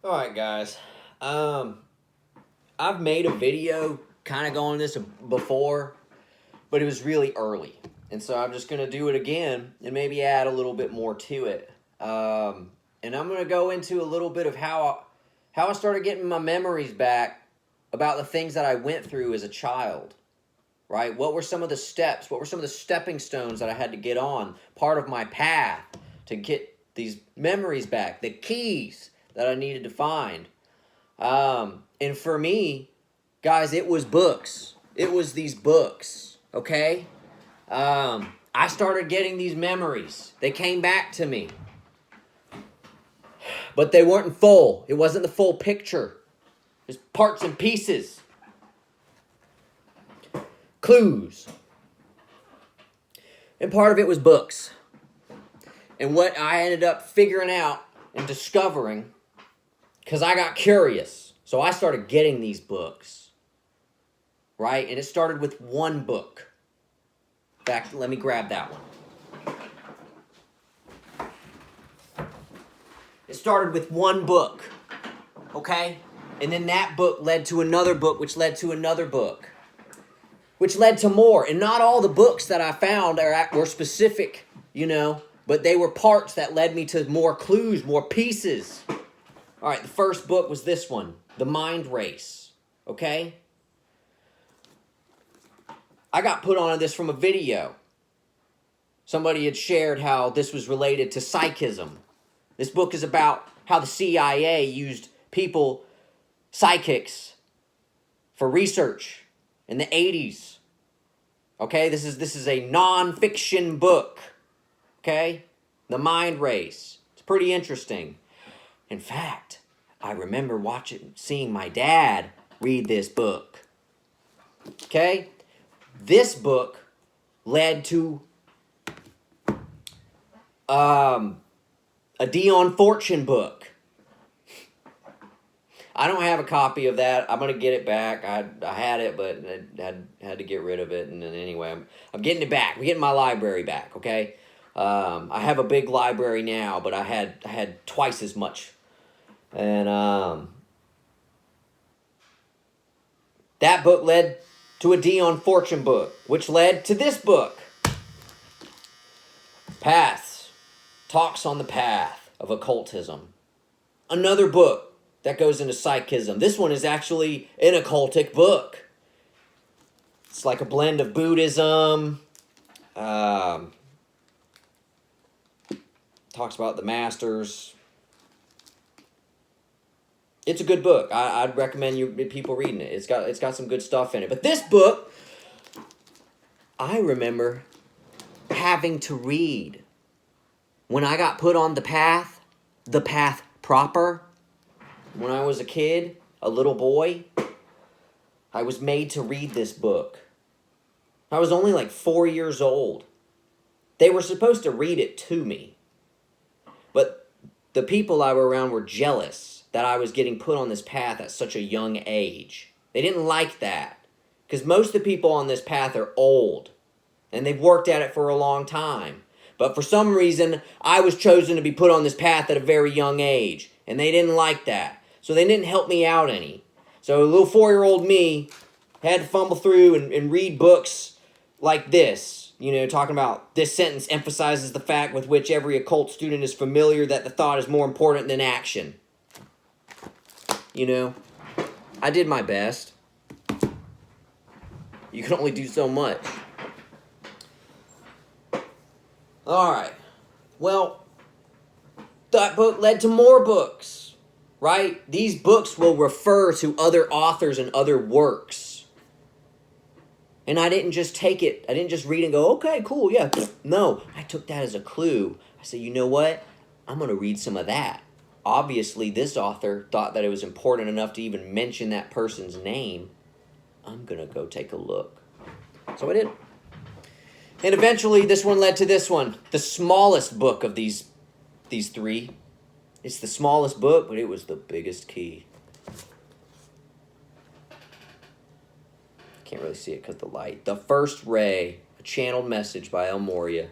All right, guys. I've made a video kind of going this before, but it was really early, and so I'm just gonna do it again and maybe add a little bit more to it. And I'm gonna go into a little bit of how I started getting my memories back about the things that I went through as a child. Right? What were some of the steps? What were some of the stepping stones that I had to get on? Part of my path to get these memories back, the keys that I needed to find. And for me, guys, it was books. It was these books, okay? I started getting these memories. They came back to me. But they weren't full. It wasn't the full picture. There's parts and pieces. Clues. And part of it was books. And what I ended up figuring out and discovering, because I got curious. So I started getting these books. Right? And it started with one book. In fact, let me grab that one. It started with one book. Okay? And then that book led to another book, which led to another book, which led to more. And not all the books that I found were specific, but they were parts that led me to more clues, more pieces. All right, the first book was this one, The Mind Race. Okay? I got put on this from a video. Somebody had shared how this was related to psychism. This book is about how the CIA used people, psychics, for research in the 80s. Okay, this is a non-fiction book. Okay? The Mind Race. It's pretty interesting. In fact, I remember seeing my dad read this book. Okay? This book led to a Dion Fortune book. I don't have a copy of that. I'm gonna get it back. I had it, but I had to get rid of it. And then anyway, I'm getting it back. I'm getting my library back. Okay, I have a big library now, but I had twice as much. And that book led to a Dion Fortune book, which led to this book, Paths, Talks on the Path of Occultism. Another book that goes into psychism. This one is actually an occultic book. It's like a blend of Buddhism. Talks about the masters. It's a good book. I'd recommend people reading it. It's got some good stuff in it. But this book, I remember having to read when I got put on the path proper. When I was a kid, a little boy, I was made to read this book. I was only like 4 years old. They were supposed to read it to me. But the people I were around were jealous that I was getting put on this path at such a young age. They didn't like that. Because most of the people on this path are old. And they've worked at it for a long time. But for some reason, I was chosen to be put on this path at a very young age. And they didn't like that. So they didn't help me out any. So a little 4-year-old me had to fumble through and read books like this. Talking about this sentence emphasizes the fact with which every occult student is familiar that the thought is more important than action. I did my best. You can only do so much. Alright. Well, that book led to more books. Right? These books will refer to other authors and other works. And I didn't just take it. I didn't just read and go, okay, cool, yeah. No, I took that as a clue. I said, you know what? I'm going to read some of that. Obviously, this author thought that it was important enough to even mention that person's name. I'm going to go take a look. So I did. And eventually, this one led to this one. The smallest book of these three. It's the smallest book, but it was the biggest key. Can't really see it because of the light. The First Ray, a channeled message by El Morya.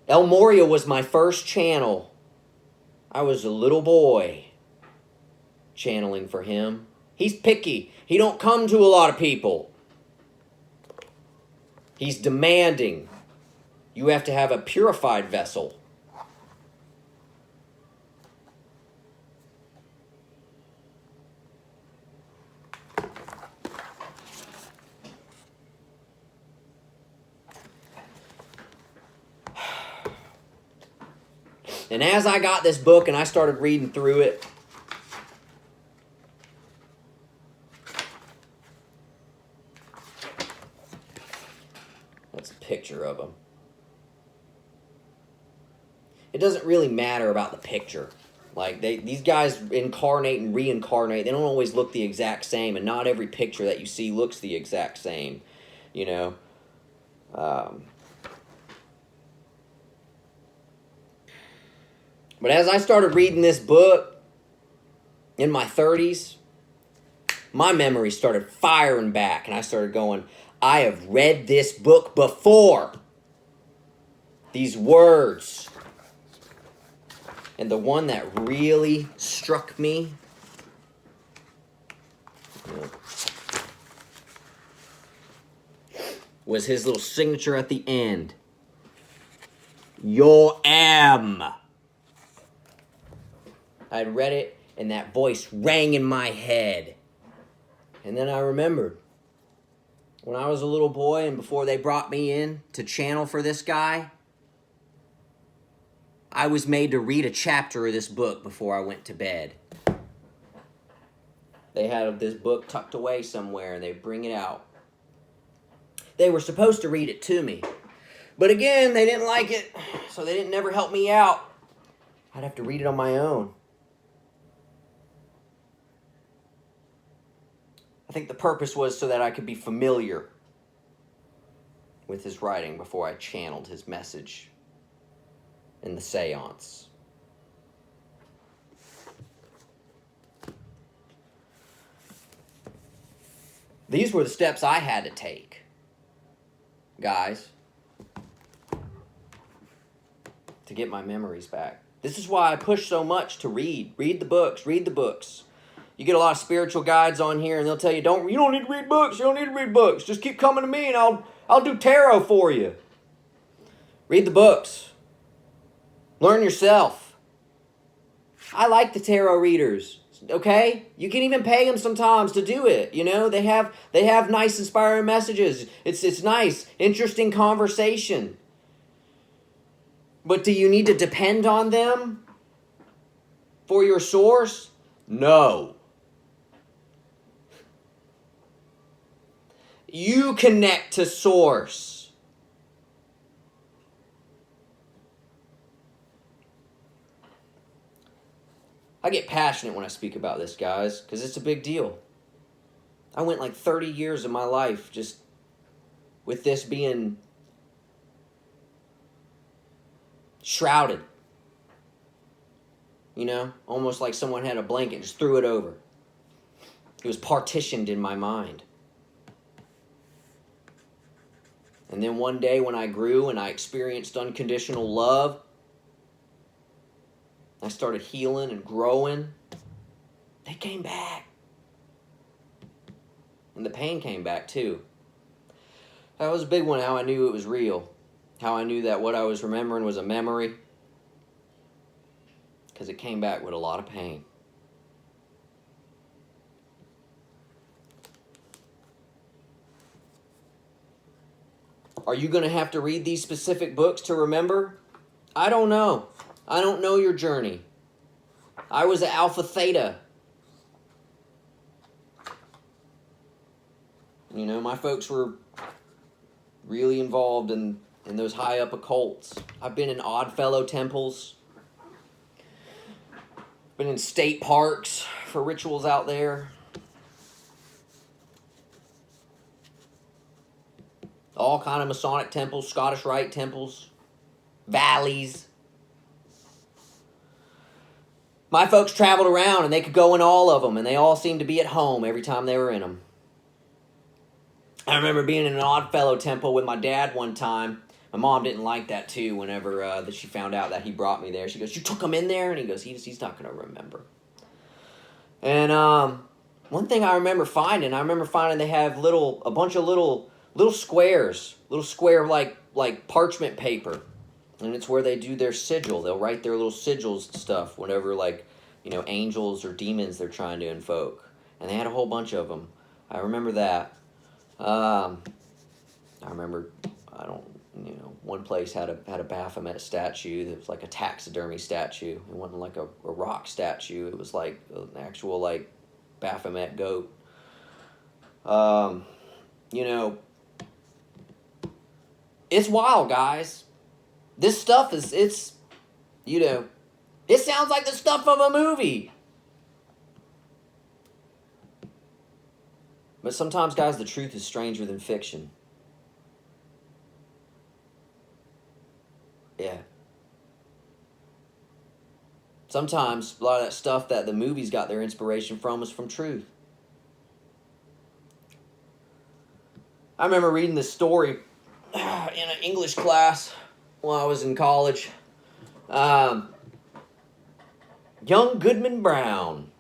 El Moria was my first channel. I was a little boy channeling for him. He's picky. He don't come to a lot of people. He's demanding. You have to have a purified vessel. And as I got this book and I started reading through it, that's a picture of him. It doesn't really matter about the picture. Like, these guys incarnate and reincarnate. They don't always look the exact same, and not every picture that you see looks the exact same, you know. But as I started reading this book in my 30s, my memory started firing back, and I started going, I have read this book before. These words. And the one that really struck me was his little signature at the end. Yo am. I read it, and that voice rang in my head. And then I remembered when I was a little boy and before they brought me in to channel for this guy, I was made to read a chapter of this book before I went to bed. They had this book tucked away somewhere, and they'd bring it out. They were supposed to read it to me. But again, they didn't like it, so they didn't never help me out. I'd have to read it on my own. I think the purpose was so that I could be familiar with his writing before I channeled his message in the seance. These were the steps I had to take, guys, to get my memories back. This is why I push so much to read. Read the books. Read the books. You get a lot of spiritual guides on here, and they'll tell you, you don't need to read books. You don't need to read books. Just keep coming to me, and I'll do tarot for you. Read the books. Learn yourself. I like the tarot readers. Okay? You can even pay them sometimes to do it. You know, they have nice, inspiring messages. It's nice, interesting conversation. But do you need to depend on them for your source? No. You connect to source. I get passionate when I speak about this, guys, because it's a big deal. I went like 30 years of my life just with this being shrouded. You know, almost like someone had a blanket, just threw it over. It was partitioned in my mind. And then one day when I grew and I experienced unconditional love, I started healing and growing. They came back. And the pain came back too. That was a big one, how I knew it was real. How I knew that what I was remembering was a memory. Because it came back with a lot of pain. Are you going to have to read these specific books to remember? I don't know. I don't know your journey. I was an Alpha Theta. You know, my folks were really involved in those high up occults. I've been in Oddfellow temples. Been in state parks for rituals out there. All kind of Masonic temples, Scottish Rite temples, valleys. My folks traveled around and they could go in all of them, and they all seemed to be at home every time they were in them. I remember being in an Oddfellow temple with my dad one time. My mom didn't like that too. Whenever that she found out that he brought me there, she goes, "You took him in there?" And he goes, "He's not gonna remember." And one thing I remember finding they have a bunch of little squares, little square like parchment paper, and it's where they do their sigil. They'll write their little sigils and stuff whenever angels or demons they're trying to invoke. And they had a whole bunch of them. I remember that. I remember, one place had a Baphomet statue that was like a taxidermy statue. It wasn't like a rock statue. It was like an actual Baphomet goat. It's wild, guys. This stuff it sounds like the stuff of a movie. But sometimes, guys, the truth is stranger than fiction. Yeah. Sometimes a lot of that stuff that the movies got their inspiration from is from truth. I remember reading this story in an English class while I was in college. Young Goodman Brown.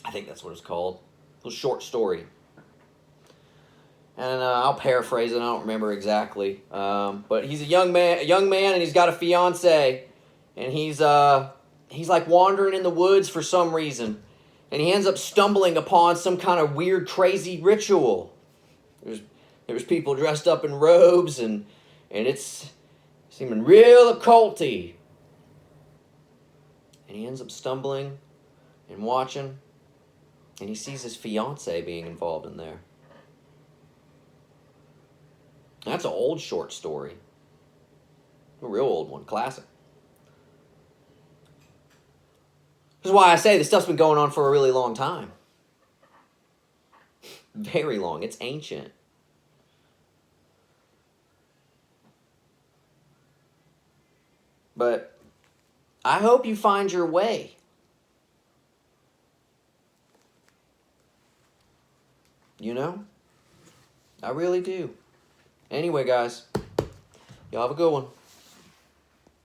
I think that's what it's called. A little short story. And I'll paraphrase it. I don't remember exactly. But he's a young man, and he's got a fiance, and he's wandering in the woods for some reason, and he ends up stumbling upon some kind of weird, crazy ritual. There's people dressed up in robes, and it's seeming real occulty. And he ends up stumbling and watching, and he sees his fiance being involved in there. That's an old short story. A real old one. Classic. This is why I say this stuff's been going on for a really long time. Very long. It's ancient. But I hope you find your way. I really do. Anyway, guys, y'all have a good one.